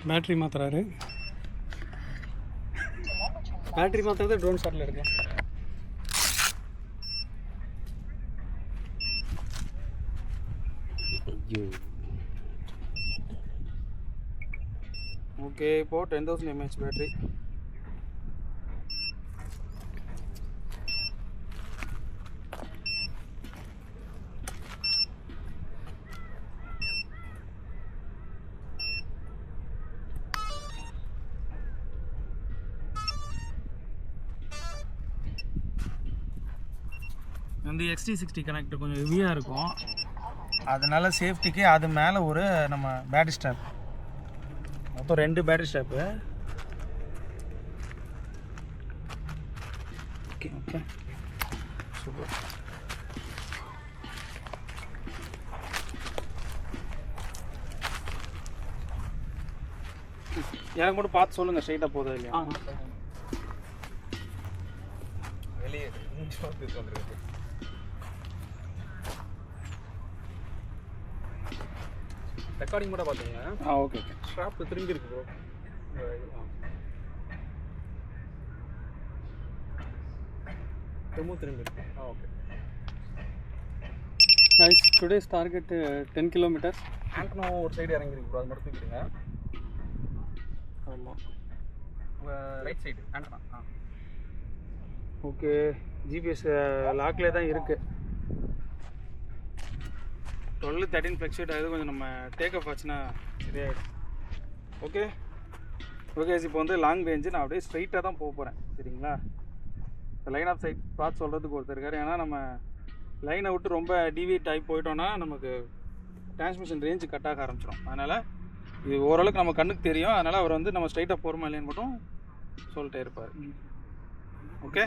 Battery மாற்றுறாரு. Battery மாற்றுறது drone ஷாட்டில் இருக்கு. ஓகே, இப்போ 10,000 mAh பேட்ரி. வந்து XT60 கனெக்டர் கொஞ்சம் ஹெவியாக இருக்கும், அதனால சேஃப்டிக்கு அது மேலே ஒரு நம்ம பேட்டரி ஸ்ட்ராப், மொத்தம் 2 battery strap. Okay okay super. எனக்கு மட்டும் பார்த்து சொல்லுங்கள் ஸ்ட்ரைட்டாக போதும் இல்லையா? வெளியே வந்துருக்கு. ரெக்கார்டிங் கூட பார்த்தீங்க? Okay okay. ஸ்ட்ராப் திரும்பி இருக்கு ப்ரோ. திரும்பி இருக்கு. Okay. guys, today's target 10 kilometers. ஆண்டனோ ஒரு சைடு இறங்கிருக்கு ப்ரோ, அது மட்டும் தூக்கிடுங்க. ஆமாம், right side antenna. Okay. GPS லாக்லேயே தான் இருக்குது. 12-13 ஃப்ளக்ஷுவேட் ஆகுது. கொஞ்சம் நம்ம டேக் ஆஃப் ஆச்சுன்னா சரியாயிடும். Okay okay. இப்போ வந்து லாங் ரேஞ்சு நான் அப்படியே ஸ்ட்ரைட்டாக தான் போக போகிறேன், சரிங்களா? இப்போ லைன் ஆஃப் சைட் பார்த்து சொல்கிறதுக்கு ஒருத்தர் இருக்கார். ஏன்னா நம்ம லைனை விட்டு ரொம்ப டிவியேட் ஆகி போயிட்டோன்னா நமக்கு டிரான்ஸ்மிஷன் ரேஞ்சு கட் ஆக ஆரம்பிச்சிடும். அதனால் இது ஓரளவுக்கு நம்ம கண்ணுக்கு தெரியும். அதனால் அவர் வந்து நம்ம ஸ்ட்ரைட்டாக போகிறோமா இல்லைன்னு மட்டும் சொல்லிட்டே இருப்பார். ஓகே.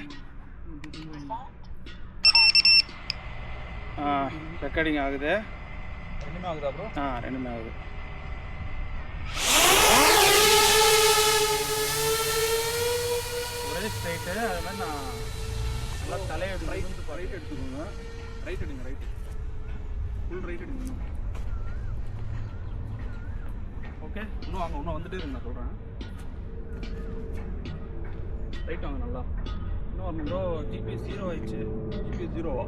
ரெக்கார்டிங் ஆகுது. ரெண்டுமே ஆகுதா ப்ரோ? ரெண்டுமே ஆகுது. ஒரே ஸ்ட்ரைட்டு. அது மாதிரி நான் நல்லா தலையை ரைட் எடுத்துக்கோங்க. ரைட் எடுங்க, ரைட்டு ஃபுல் ரைட் எடுங்க. ஓகே. இன்னும் வாங்க, இன்னும் வந்துட்டே இருங்க, நான் சொல்கிறேன். ரைட் வாங்க நல்லா. இன்னும் ப்ரோ ஜிபிஎஸ் 0 ஆயிடுச்சு. ஜிபிஎஸ் 0வா?